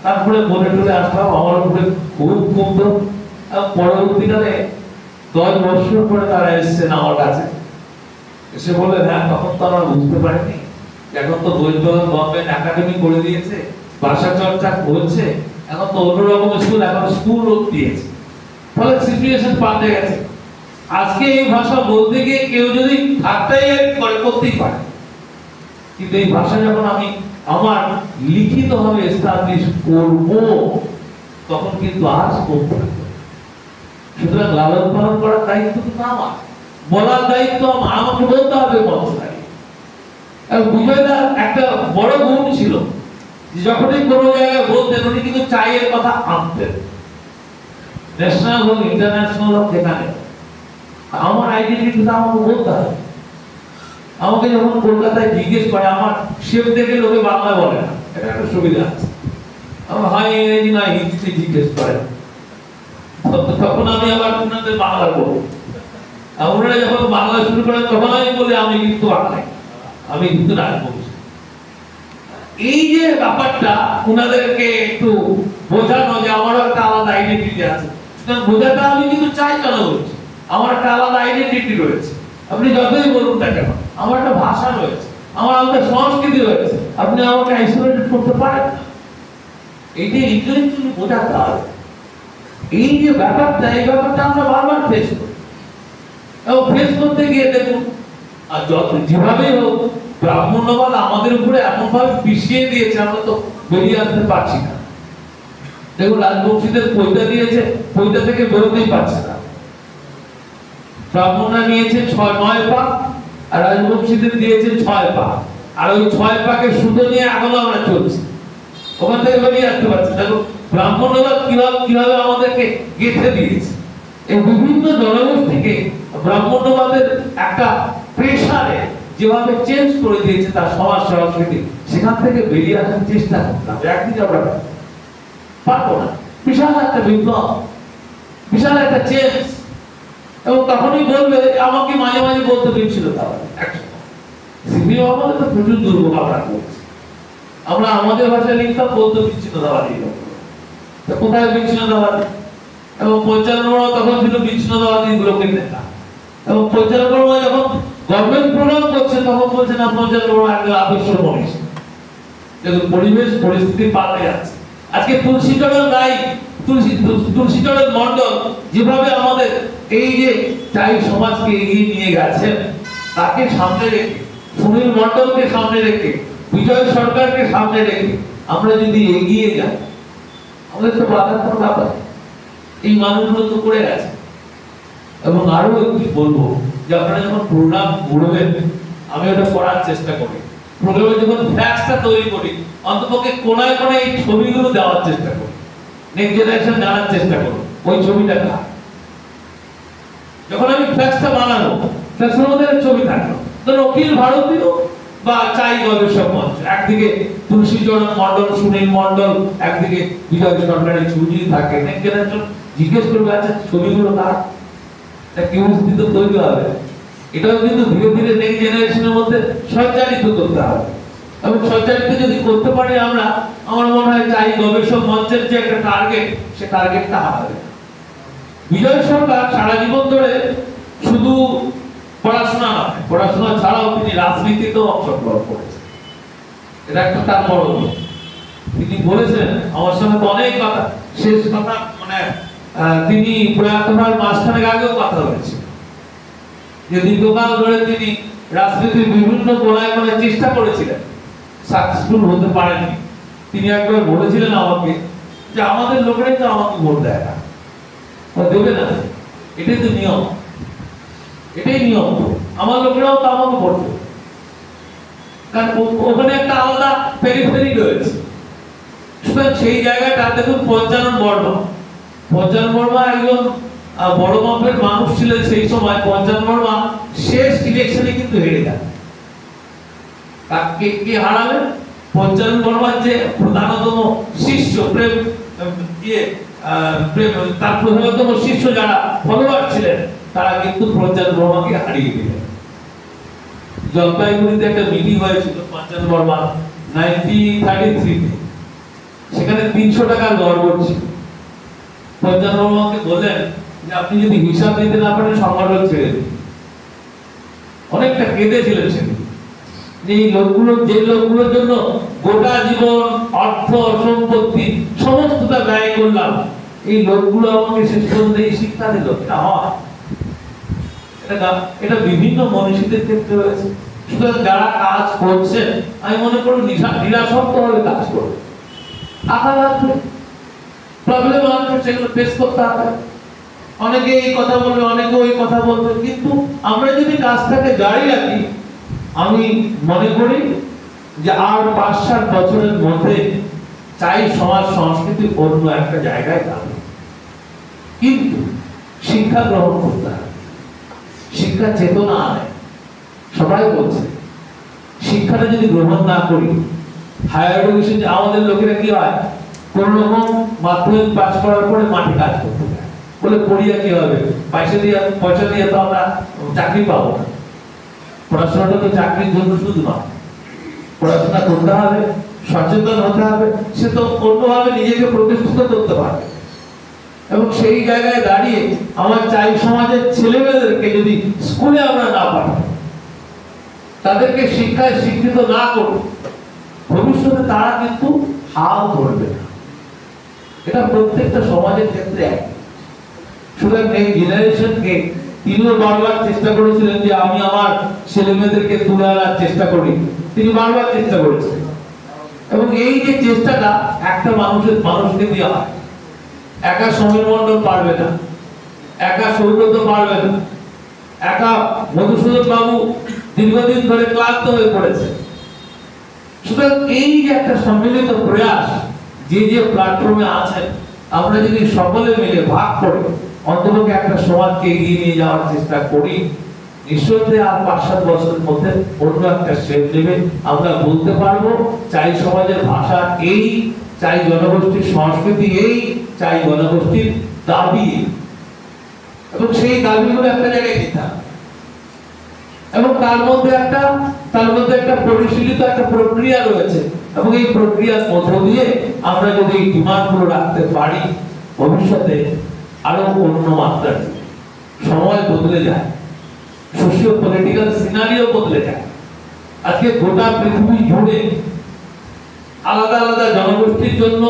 Speaker 1: তারপরে বলে টলে আসলাম, আমার উপরে খুব ক্ষুব্ধ। পরবর্তীকালে 10 বছর পরে তারা এসেছেন আমার কাছে, এসে বললেন হ্যাঁ তখন তো আমরা বুঝতে পারিনি, এখন তো ওয়েস্ট বেঙ্গল গভর্নমেন্ট একাডেমি করে দিয়েছে, ভাষা চর্চা করছে, এখন তো অন্যরকম স্কুল, এখন স্কুল দিয়েছে, ফলে সিচুয়েশন পাল্টে গেছে। আজকে এই ভাষা বলতে গিয়ে কেউ যদি ঠাট্টাই করে করতেই পারে, কিন্তু এই ভাষা যখন আমি আমার লিখিত ভাবে এস্টাবলিশ করব, তখন কিন্তু আজ করতে হবে। সুতরাং লালন পালন করার দায়িত্ব কিন্তু আমার, বলার দায়িত্ব আমার, আমাকে বলতে হবে মন্ত্রণালয়। বিজয়দার একটা বড় গুণ ছিল, যখনই কোনো জায়গায় বলতেন উনি কিন্তু চায়ের কথা আনতেন, ন্যাশনাল হোক ইন্টারন্যাশনাল হোক যেখানে। আমার আইডেন্টিটি আমাকে বলতে হবে। আমাকে যখন কলকাতায় জিজ্ঞেস করে, আমার শেফ দেখে লোকে বাংলা বলে না, এটা একটা সুবিধা আছে। আমার হয় ইংরেজি না হিন্দিতে জিজ্ঞেস করে, তখন আমি আবার ওনাদের বাংলা বলবো। ওনারা যখন বাংলা শুরু করেন তখন আমি বলি আমি কিন্তু বাংলায়, আমি কিন্তু রাজবংশী। এই যে ব্যাপারটা ওনাদেরকে একটু বোঝানো যে আমারও একটা আলাদা আইডেন্টিটি আছে, বোঝাটা আমি কিন্তু চাই কেন বলছি, আমার একটা আলাদা আইডেন্টিটি রয়েছে। আপনি যতই বলুন না কেন, আমার একটা ভাষা রয়েছে, আমার আলাদা সংস্কৃতি রয়েছে, আপনি আমাকে আইসোলেটেড করতে পারেন না। এইটা ইন্টেলেকচুয়ালি বোঝাতে হবে। এই যে ব্যাপারটা, এই ব্যাপারটা আমরা বারবার ফেস করি, এবং ফেস করতে গিয়ে দেখুন, আর যত যেভাবেই হোক ব্রাহ্মণ্যবাদ আমাদের উপরে এমন ভাবে পিছিয়ে দিয়েছে, আমরা তো বেরিয়ে আসতে পারছি না। দেখুন রাজবংশীদের পৈতা দিয়েছে, পৈতা থেকে বেরোতেই পারছে না। ব্রাহ্মণরা নিয়েছে 6-9 পা, আর রাজবংশীদের দিয়েছে 6 পা, আর ওই 6 পাকে সুতো নিয়ে এখনো আমরা চলছি, ওখান থেকে বেরিয়ে আসতে পারছি। দেখো ব্রাহ্মণ্যবাদ কিভাবে আমাদেরকে গেঁথে দিয়েছে। এই বিভিন্ন জনগোষ্ঠীকে ব্রাহ্মণ্যবাদের একটা প্রেসারে যেভাবে চেঞ্জ করে দিয়েছে তার সমাজ সংস্কৃতি, সেখান থেকে বেরিয়ে আসার চেষ্টা করতাম, একদিকে আমরা পারবো না। বিশাল একটা বিপ্লব, বিশাল একটা চেঞ্জ। এবং তখনই বলবে, আমাকে মাঝে মাঝে বলতে পেরেছিল, সিপিএম আমাদের তো প্রচুর দুর্ভোগ আমরা করছি, আমরা আমাদের ভাষায় লিখতাম, বলতে বিচ্ছিন্নতাবাদী। কোথায় বিচ্ছিন্নতাবাদী? এবং পঞ্চানন তখন ছিল বিচ্ছিন্নতাবাদী গুলোকে নেতা, এবং পঞ্চানন যখন গভর্নমেন্ট প্রোগ্রাম করছে তখন বলছে না পঞ্চানন একটা আদর্শ মনীষ। দেখুন পরিবেশ পরিস্থিতি পাল্টে যাচ্ছে। আজকে তুলসীচরণ রায়, তুলসীচরণ মন্ডল যেভাবে আমাদের এই যে চাই সমাজকে এগিয়ে নিয়ে গেছেন, তাকে সামনে রেখে, সুনীল মন্ডলকে সামনে রেখে, বিজয় সরকারকে সামনে রেখে আমরা যদি এগিয়ে যাই, আমাদের তো বাধার কোনো ব্যাপার। এই মানুষগুলো তো করে গেছে। এবং আরো একটু বলবো যে আপনারা যখন প্রোগ্রাম করবেন, আমি ওটা করার চেষ্টা করি, প্রোগ্রামে যখন ফ্ল্যাক্সটা তৈরি করি, অন্তপক্ষে কোনায় কোনায় এই ছবিগুলো দেওয়ার চেষ্টা করি, নেক্সট জেনারেশন জানার চেষ্টা করো ওই ছবিটা কার। যখন আমি ফ্ল্যাক্সটা বানাবো, ফ্ল্যাক্সের মধ্যে ছবি থাকলো, ধরুন অখিল ভারতীয় বা চাই গবেষক মঞ্চ, একদিকে তুলসীচরণ মন্ডল, সুনীল মন্ডল, একদিকে বিজয় সরকারের ছবি থাকে, নেক্সট জেনারেশন জিজ্ঞেস করবে আচ্ছা ছবিগুলো কার, কিউরিওসিটি তৈরি হবে। এটাও কিন্তু ধীরে ধীরে নেক্সট জেনারেশনের মধ্যে সঞ্চারিত করতে হবে, এবং সঞ্চারিত যদি করতে পারি আমরা, আমার মনে হয় চাই গবেষক মঞ্চের যে একটা টার্গেট, সে টার্গেটটা হবে। বিজয় সরকার সারা জীবন ধরে শুধু পড়াশোনা নয়, পড়াশোনা ছাড়াও তিনি রাজনীতিতেও অংশগ্রহণ করেছেন, এটা একটা তার বড়। তিনি বলেছেন আমার সঙ্গে তো অনেক কথা, শেষ কথা মানে তিনি প্রয়াত হওয়ার মাসখানেক আগেও কথা হয়েছে যে দীর্ঘকাল ধরে তিনি রাজনীতির বিভিন্ন কোণায় কোণায় চেষ্টা করেছিলেন, সাকসেসফুল হতে পারেননি। তিনি একবার বলেছিলেন আমাকে যে আমাদের লোকেরাই তো আমাকে ভোট দেয় না, দেবে না, এটাই তো নিয়ম, এটাই নিয়ম, আমার লোকেরাও তো আমাকে ভোট দেবে, কারণ ওখানে একটা আলাদা পেরিফেরি রয়েছে। সুতরাং সেই জায়গাটা দেখুন পঞ্চানন বর্মা একজন বড় মাপের মানুষ ছিলেন সেই সময়। পঞ্চানন বর্মা শেষ ইলেকশনে কিন্তু হেরে যান। কে হারালেন? পঞ্চানন বর্মার যে প্রধানতম শিষ্য তার প্রধানতম শিষ্য যারা ফলোয়ার ছিলেন তারা কিন্তু পঞ্চানন বর্মাকে হারিয়ে দিলেন। জলপাইগুড়িতে একটা মিটিং হয়েছিল পঞ্চানন বর্মা 1933 সেখানে 300 টাকার গড়বড় ছিল। পঞ্চানন বর্মাকে বললেন যে আপনি যদি হিসাব দিতে না পারেন সংগঠন ছেড়ে দিন। অনেকটা কেঁদেছিলেন সেদিন যে যে লোকগুলোর জন্য গোটা জীবন অর্থ সম্পত্তি সমস্তটা ব্যয় করলাম, এই লোকগুলো আমাকে শেষ পর্যন্ত এই শিক্ষা দিল, এটা হয়। এটা বিভিন্ন মনীষীদের ক্ষেত্রে হয়েছে। সুতরাং যারা কাজ করছেন আমি মনে করি নিরাসক্ত ভাবে কাজ করবে, আঘাত আসবে, প্রবলেম আসবে, সেগুলো ফেস করতে হবে। অনেকে এই কথা বলবে, অনেকে ওই কথা বলবে, কিন্তু আমরা যদি কাজটাকে জারি রাখি আমি মনে করি যে আর 5-7 বছরের মধ্যে চাই সমাজ সংস্কৃতি অন্য একটা জায়গায় যাবে। কিন্তু শিক্ষা গ্রহণ করতে হবে, শিক্ষা চেতনা আনে। সবাই বলছে শিক্ষাটা যদি গ্রহণ না করি, হায়ার এডুকেশন আমাদের লোকেরা কি হয়, কোন রকম মাধ্যমিক পাস করার পরে মাঠে কাজ করতে যায়, বলে পড়িয়া কি হবে, পয়সা দিয়ে তো আমরা চাকরি পাবো না। পড়াশোনাটা তো চাকরির জন্য শুধু নয়, পড়াশোনা করতে হবে, সচেতন হতে হবে, সে তো অন্যভাবে নিজেকে প্রতিষ্ঠিত করতে পারবে। এবং সেই জায়গায় দাঁড়িয়ে আমার চাই সমাজের ছেলেমেয়েদেরকে যদি স্কুলে আমরা না পাঠাই, তাদেরকে শিক্ষায় শিক্ষিত না করব, ভবিষ্যতে তারা কিন্তু হাল ধরবে না। এটা প্রত্যেকটা সমাজের ক্ষেত্রে এক। সুতরাং এই জেনারেশনকে তিনিও বারবার চেষ্টা করেছিলেন যে আমি আমার ছেলে মেয়েদেরকে তুলে আনার চেষ্টা করি, তিনি বারবার চেষ্টা করেছিলেন। এবং এই যে চেষ্টাটা একটা মানুষকে দেওয়া হয়, একা সমীর মণ্ডল পারবে না, একা সৌগত পারবে না, একা মধুসূদন বাবু দীর্ঘদিন ধরে ক্লান্ত হয়ে পড়েছে। সুতরাং এই যে একটা সম্মিলিত প্রয়াস যে প্ল্যাটফর্মে আছেন, আমরা যদি সকলে মিলে ভাগ করে অন্ততপক্ষে একটা সমাজকে এগিয়ে নিয়ে যাওয়ার চেষ্টা করি, নিশ্চয়ই আর 5-7 বছরের মধ্যে অন্য একটা শেপ নেবে। আমরা বলতে পারবো চাই সমাজের ভাষা এই, চাই জনগোষ্ঠীর সংস্কৃতি এই, চাই জনগোষ্ঠীর দাবি, এবং সেই দাবিগুলো একটা জায়গায় দিতে হবে। এবং তার মধ্যে একটা পরিশীলিত একটা প্রক্রিয়া রয়েছে, এবং এই প্রক্রিয়ার মধ্য দিয়ে আমরা যদি এই ডিমান্ডগুলো রাখতে পারি, ভবিষ্যতে আরো অন্য মাত্রার সময় বদলে যায়, সোশিও পলিটিক্যাল সিনারিও বদলে যায়। আজকে গোটা পৃথিবী জুড়ে আলাদা আলাদা জনগোষ্ঠীর জন্য,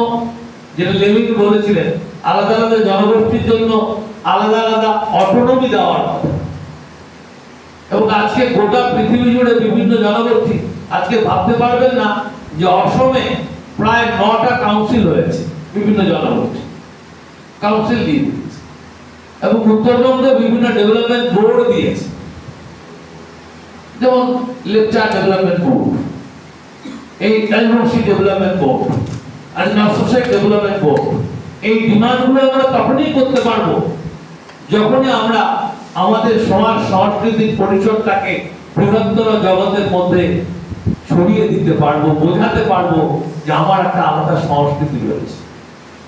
Speaker 1: যেটা লেভিন বলেছিলেন, আলাদা আলাদা জনগোষ্ঠীর জন্য আলাদা আলাদা অটোনমি দেওয়ার কথা। এবং আজকে গোটা পৃথিবী জুড়ে বিভিন্ন জনগোষ্ঠী, আজকে ভাবতে পারবেন না যে অসমে প্রায় 9টা কাউন্সিল হয়েছে, বিভিন্ন জনগোষ্ঠী কাউন্সিল দিয়ে দিয়েছে, এবং উত্তরবঙ্গে বিভিন্ন ডেভেলপমেন্ট বোর্ড দিয়েছে, যেমন লেকচার ডেভেলপমেন্ট বোর্ড, এই এলওসি ডেভেলপমেন্ট বোর্ড, আর সোসাইটি ডেভেলপমেন্ট বোর্ড। এই ডিমান্ডগুলো আমরা তখনই করতে পারবো যখনই আমরা আমাদের সমাজ সংস্কৃতির পরিসরটাকে বৃহত্তর জগতের মধ্যে ছড়িয়ে দিতে পারবো, বোঝাতে পারবো যে আমার একটা আলাদা সংস্কৃতি রয়েছে,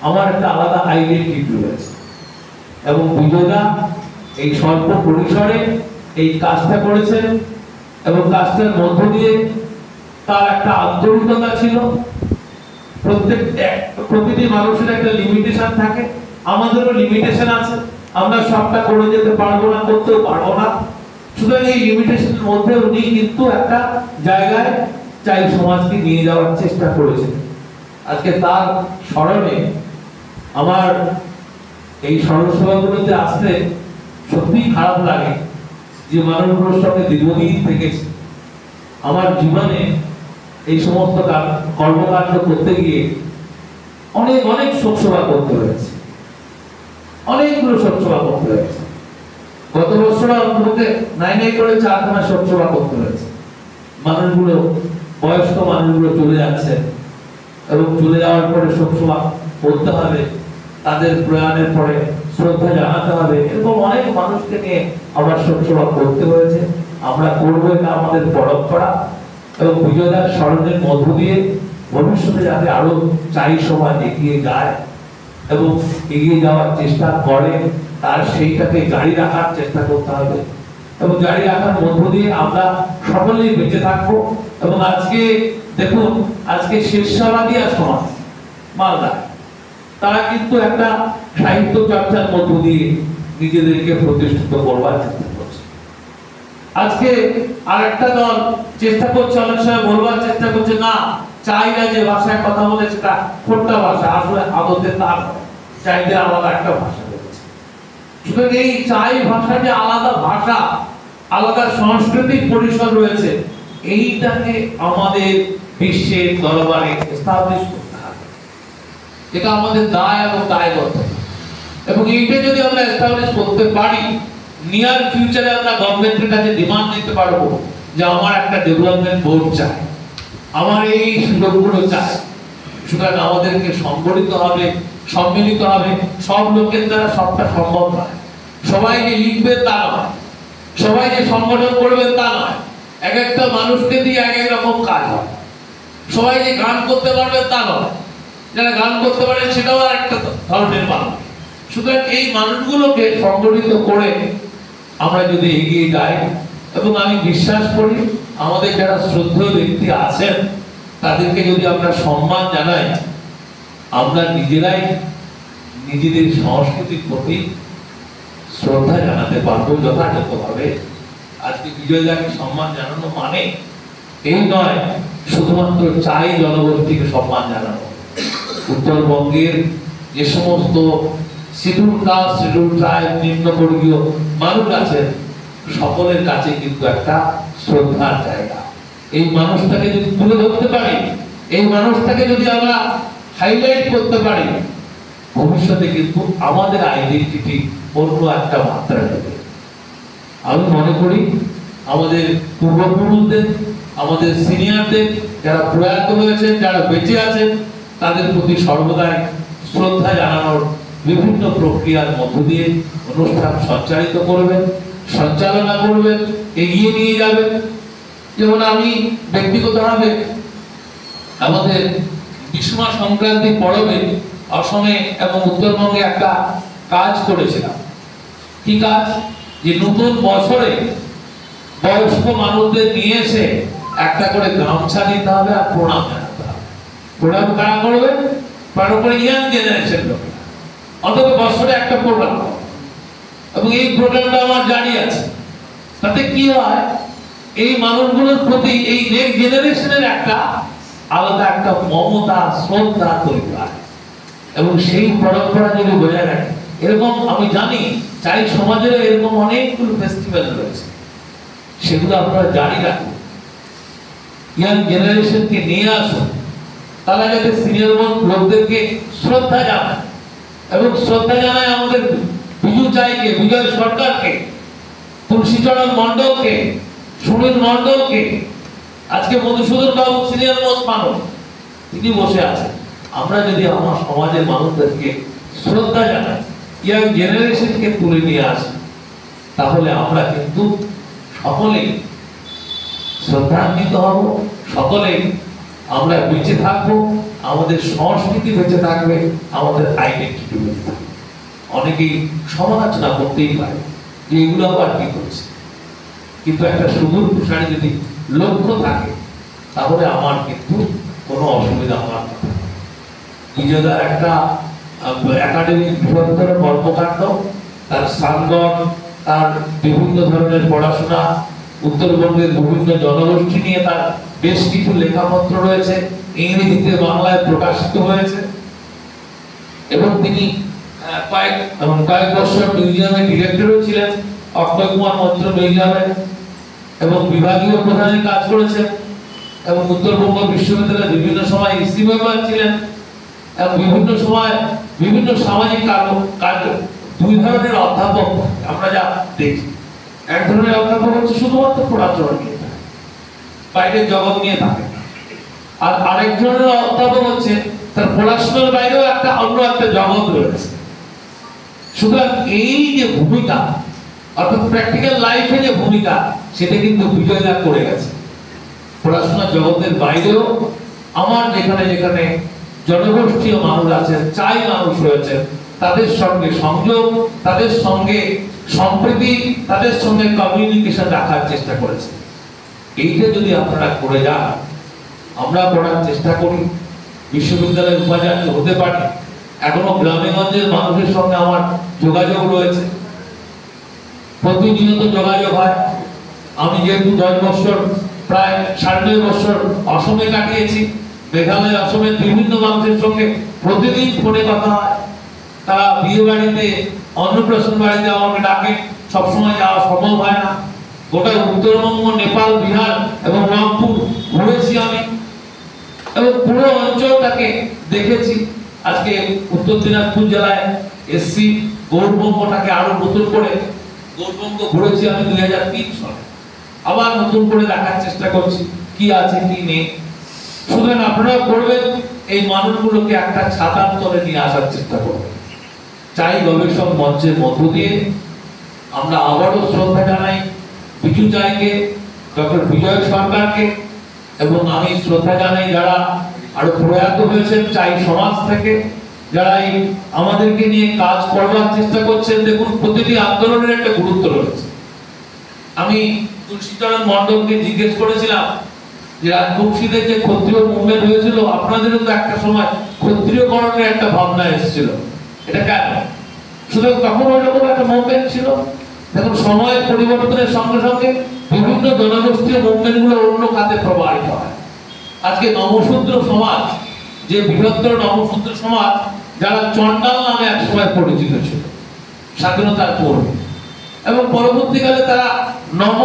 Speaker 1: আমার একটা আলাদা আইডেন্টিটি রয়েছে। এবং বিজয়দা এই স্বল্প পরিসরে এই কাজটা করেছেন, এবং কাজটার মধ্য দিয়ে তার একটা আন্তরিকতা ছিল। প্রতিটি মানুষের একটা লিমিটেশন থাকে, আমাদেরও লিমিটেশন আছে, আমরা সবটা করে যেতে পারবো না, করতেও পারবো না। সুতরাং এই লিমিটেশনের মধ্যে উনি কিন্তু একটা জায়গায় চাই সমাজকে নিয়ে যাওয়ার চেষ্টা করেছেন। আজকে তার স্মরণে আমার এই স্মরণসভাগুলোতে আসতে সত্যিই খারাপ লাগে যে মানুষগুলোর সঙ্গে দীর্ঘদিন থেকেছি। আমার জীবনে এই সমস্ত কর্মকাণ্ড করতে গিয়ে অনেক অনেক শোকসভা করতে হয়েছে, অনেকগুলো শোকসভা করতে হয়েছে। গত বছর অন্তত নাই করে 4 শোকসভা করতে হয়েছে। মানুষগুলো, বয়স্ক মানুষগুলো চলে যাচ্ছে এবং চলে যাওয়ার পরে শোকসভা করতে হবে, তাদের প্রয়াণের পরে শ্রদ্ধা জানাতে হবে, এরকম অনেক মানুষকে নিয়ে আবার শোকসভা করতে হয়েছে। আমরা করবো, এটা আমাদের পরম্পরা। এবং বিজয়দার স্মরণের মধ্য দিয়ে ভবিষ্যতে যাতে আরো 4 সমাজ এগিয়ে যায় এবং এগিয়ে যাওয়ার চেষ্টা করে, তার সেইটাকে জারি রাখার চেষ্টা করতে হবে। এবং জারি রাখার মধ্য দিয়ে আমরা সকলেই বেঁচে থাকবো। এবং আজকে দেখুন, আজকে শেরশাবাদিয়া সমাজ মালদা, তারা কিন্তু একটা সাহিত্য চর্চার মধ্য দিয়ে নিজেদেরকে প্রতিষ্ঠিত করবার চেষ্টা করছে। আজকে আরেকটা দল চেষ্টা করছে, অনেক সময় বলবার চেষ্টা করছে, না চাইরা যে ভাষায় কথা বলে সেটা খোট্টা ভাষা, আসলে আদতে তার চাইদের আলাদা একটা ভাষা রয়েছে। সুতরাং এই চাই ভাষা যে আলাদা ভাষা, আলাদা সাংস্কৃতিক পরিসর রয়েছে, এইটাকে আমাদের বিশ্বের দরবারে এস্টাবলিশ করতে হবে। এটা আমাদের দায় এবং দায়বদ্ধতা। এবং এইটা যদি আমরা এস্টাবলিশ করতে পারি, নিয়ার ফিউচারে আমরা গভর্নমেন্টের কাছে ডিমান্ড দিতে পারবো যে আমার একটা ডেভেলপমেন্ট বোর্ড চাই, আমার এই সুযোগগুলো চাই। সুতরাং আমাদেরকে সংগঠিত হবে, সম্মিলিত হবে। সব লোকের দ্বারা সবটা সম্ভব নয়, সবাই যে লিখবে তা নয়, সবাই যে সংগঠন করবে তা নয়। এক একটা মানুষকে দিয়ে এক এক রকম কাজ হয়। সবাই যে গান করতে পারবে তা নয়, যারা গান করতে পারে সেটাও আর একটা ধরনের মানুষ। সুতরাং এই মানুষগুলোকে সংগঠিত করে আমরা যদি এগিয়ে যাই, এবং আমি বিশ্বাস করি আমাদের যারা শ্রদ্ধেয় ব্যক্তি আছেন তাদেরকে যদি আমরা সম্মান জানাই, আমরা নিজেরাই নিজেদের সংস্কৃতির প্রতি শ্রদ্ধা জানাতে পারবো যথাযথভাবে। আজকে বিজয়দাকে সম্মান জানানো মানে এই নয় শুধুমাত্র চাই জনগোষ্ঠীকে সম্মান জানানো। উত্তরবঙ্গের যে সমস্ত শিডিউল কাস্ট, শিডিউল ট্রাইব, নিম্নবর্গীয় মানুষ আছেন, সকলের কাছে কিন্তু একটা শ্রদ্ধার জায়গা। এই মানুষটাকে যদি তুলে ধরতে পারি, এই মানুষটাকে যদি আমরা হাইলাইট করতে পারি, ভবিষ্যতে কিন্তু আমাদের আইডেন্টিটি অন্য একটা মাত্রা দেবে। আমি মনে করি আমাদের পূর্বপুরুষদের, আমাদের সিনিয়রদের, যারা প্রয়াত হয়েছেন, যারা বেঁচে আছেন, তাদের প্রতি সর্বদাই শ্রদ্ধা জানানোর বিভিন্ন প্রক্রিয়ার মধ্য দিয়ে অনুষ্ঠান সঞ্চালিত করবেন, সঞ্চালনা করবেন, এগিয়ে নিয়ে যাবেন। যেমন আমি ব্যক্তিগতভাবে আমাদের বিশ্বমা সংক্রান্তি পরবে অসমে এবং উত্তরবঙ্গে একটা কাজ করেছিলাম। কি কাজ? যে নতুন বছরে বয়স্ক মানুষদের নিয়ে এসে একটা করে গামছা দিতে হবে আর প্রণাম জানাতে হবে। প্রণাম কারা করবে? তার উপরে ইয়াং জেনারেশন লোক। অন্তত বছরে একটা প্রোগ্রাম, এবং এই প্রোগ্রামটা আমার জারি আছে। তাতে কি হয়, এই মানুষগুলোর প্রতি এই নেক্সট জেনারেশনের একটা আলাদা একটা মমতা, শ্রদ্ধা তৈরি হয়। এবং সেই পরম্পরা যদি বজায় রাখে, এরকম আমি জানি চাই সমাজের এরকম অনেকগুলো ফেস্টিভ্যাল রয়েছে, সেগুলো আপনারা জারি রাখুন, ইয়াং জেনারেশনকে নিয়ে আসুন। তারা যাতে সিনিয়র লোকদেরকে শ্রদ্ধা জানায়, এবং শ্রদ্ধা জানায় আমাদের বিজু চাইকে, বিজয় সরকারকে, তুলসীচরণ মন্ডলকে, সুনীল মন্ডলকে। আজকে মধুসূদন বাবু সিনিয়র মোস্ট মানুষ, তিনি বসে আছেন। আমরা যদি আমার সমাজের মানুষদেরকে শ্রদ্ধা জানাই, ইয়াং জেনারেশনকে তুলে নিয়ে আসি, তাহলে আমরা কিন্তু সকলেই শ্রদ্ধান্বিত হব, সকলেই আমরা বেঁচে থাকবো, আমাদের সংস্কৃতি বেঁচে থাকবে, আমাদের আইডেন্টিটি বেঁচে থাকবে। অনেকেই সমালোচনা করতেই পারে যে এগুলো আবার কি করছে, কিন্তু একটা সুদূর প্রসারী যদি লক্ষ্য থাকে, তাহলে আমার কিন্তু কোনো অসুবিধা হওয়ার কথা। বিজয়দার একটা একাডেমিক বৃহত্তর কর্মকাণ্ড, তার সাংগঠন, তার বিভিন্ন ধরনের পড়াশোনা, উত্তরবঙ্গের বিভিন্ন জনগোষ্ঠী নিয়ে তার বেশ কিছু লেখাপত্র রয়েছে, ইংরেজিতে বাংলায় প্রকাশিত হয়েছে। এবং তিনি কয়েক বছর মিউজিয়ামের ডিরেক্টরও ছিলেন, অক্ষয় কুমার মন্ত্র মিউজিয়ামের, এবং বিভাগীয় প্রধানের কাজ করেছেন, এবং উত্তরবঙ্গ বিশ্ববিদ্যালয়ের বিভিন্ন সময় ইসি মেম্বার ছিলেন, এবং বিভিন্ন সময় বিভিন্ন সামাজিক কার্য। দুই ধরনের অধ্যাপক আমরা যা দেখি, এক ধরনের অধ্যাপক হচ্ছে শুধুমাত্র পড়াশোনা নিয়ে থাকে, বাইরের জগৎ নিয়ে থাকে, আর আরেক ধরনের অধ্যাপক হচ্ছে তার পড়াশোনার বাইরেও অন্য একটা জগৎ রয়েছে। সুতরাং এই যে ভূমিকা, অর্থাৎ প্র্যাকটিক্যাল লাইফে যে ভূমিকা, সেটা কিন্তু বিজয়দা করে গেছে। পড়াশোনার জগতের বাইরেও আমার যেখানে যেখানে জনগোষ্ঠীয় মানুষ আছেন, চাই মানুষ রয়েছেন, তাদের সঙ্গে সংযোগ, তাদের সঙ্গে সম্প্রীতি, তাদের সঙ্গে কমিউনিকেশন রাখার চেষ্টা করেছে। এইটা যদি আপনারা করে যান, আমরা করার চেষ্টা করি, বিশ্ববিদ্যালয়ের উপাচার্য হতে পারি। এখনো গ্রামে গঞ্জের মানুষের সঙ্গে আমার যোগাযোগ রয়েছে, প্রতিনিয়ত যোগাযোগ হয়। আমি যেহেতু 10 বছর, প্রায় 9.5 বছর অসমে কাটিয়েছি, মেঘালয় অসমের বিভিন্ন মানুষের সঙ্গে প্রতিদিন ফোনে কথা হয়। তারা বিয়ে বাড়িতে, অন্নপ্রাশন বাড়িতে আমাকে ডাকে, সবসময় যাওয়া সম্ভব হয় না। গোটা উত্তরবঙ্গ, নেপাল, বিহার এবং রংপুর ঘুরেছি আমি, এবং পুরো অঞ্চলটাকে দেখেছি। আজকে উত্তর দিনাজপুর জেলায় এসসি, গৌরবঙ্গটাকে আরো নতুন করে, গৌরবঙ্গ ঘুরেছি আমি 2003 সালে, আবার নতুন করে দেখার চেষ্টা করছি কি আছে কি নেই। সুতরাং আপনারা করবেন, এই মানুষগুলোকে একটা ছাতার তলে নিয়ে আসার চেষ্টা করবেন। চাই গবেষক মঞ্চের মধ্য দিয়ে আমরা আবারও শ্রদ্ধা জানাই বিজু চাইকে, ডক্টর বিজয় সরকারকে, এবং আমি শ্রদ্ধা জানাই যারা আরো প্রয়াত হয়েছেন চাই সমাজ থেকে, যারা এই আমাদেরকে নিয়ে কাজ করবার চেষ্টা করছেন। দেখুন, প্রতিটি আন্দোলনের একটা গুরুত্ব রয়েছে। আমি তুলসীচরণ মণ্ডলকে জিজ্ঞেস করেছিলাম যে রাজবংশীদের যে ক্ষত্রিয় মুভমেন্ট হয়েছিল, আপনাদেরও তো একটা সময় ক্ষত্রিয়করণের একটা ভাবনা এসেছিল, এটা কেন? সুতরাং তখন ওইরকম একটা মুভমেন্ট ছিল। দেখুন, সময়ের পরিবর্তনের সঙ্গে সঙ্গে বিভিন্ন জনগোষ্ঠীয় মুভমেন্ট গুলো অন্য খাতে প্রবাহিত হয়। আজকে নমশূদ্র সমাজ, যে বৃহত্তর নমশূদ্র সমাজ, যারা চন্ডাল নামে এক সময় পরিচিত ছিল স্বাধীনতার পূর্বে, এবং পরবর্তীকালে তারা নম,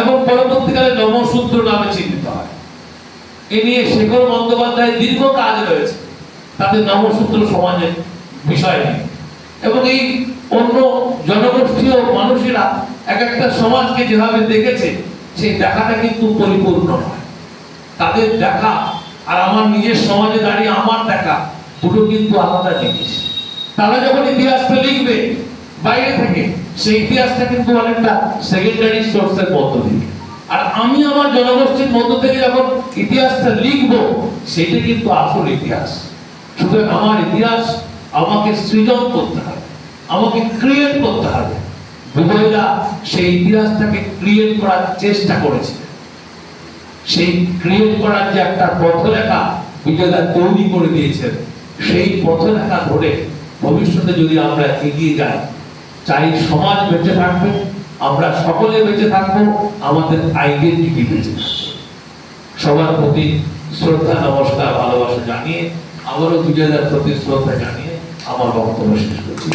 Speaker 1: এবং পরবর্তীকালে নমশূদ্র নামে চিহ্নিত হয়। এ নিয়ে শেখর বন্দ্যোপাধ্যায়ের দীর্ঘ কাজ রয়েছে তাদের নমশূদ্র সমাজের বিষয় নিয়ে। এবং এই অন্য জনগোষ্ঠীয় মানুষেরা এক একটা সমাজকে যেভাবে দেখেছে, সেই দেখাটা কিন্তু পরিপূর্ণ নয়। তাদের দেখা আর আমার নিজের সমাজে দাঁড়িয়ে আমার দেখা দুটো কিন্তু আলাদা জিনিস। তারা যখন ইতিহাসটা লিখবে বাইরে থেকে, সেই ইতিহাসটা কিন্তু অনেকটা সেকেন্ডারি সোর্সের মধ্য দিয়ে, আর আমি আমার জনগোষ্ঠীর মধ্য থেকে যখন ইতিহাসটা লিখবো, সেটা কিন্তু আসল ইতিহাস। সুতরাং আমার ইতিহাস আমাকে সৃজন করতে হবে, আমাকে ক্রিয়েট করতে হবে। বিজয়দা সেই ইতিহাসটাকে ক্রিয়েট করার চেষ্টা করেছে। সেই ক্রিয়েট করার যে একটা পথরেখা বিজয়দা তৈরি করে দিয়েছেন, সেই পথরেখা ধরে ভবিষ্যতে যদি আমরা এগিয়ে যাই, চাই সমাজ বেঁচে থাকবে, আমরা সকলে বেঁচে থাকবো, আমাদের আইডেন্টিটি বেঁচে থাকবে। সবার প্রতি শ্রদ্ধা, নমস্কার, ভালোবাসা জানিয়ে, আবারও বিজয়দার প্রতি শ্রদ্ধা জানিয়ে আমার বক্তব্য শেষ করছি।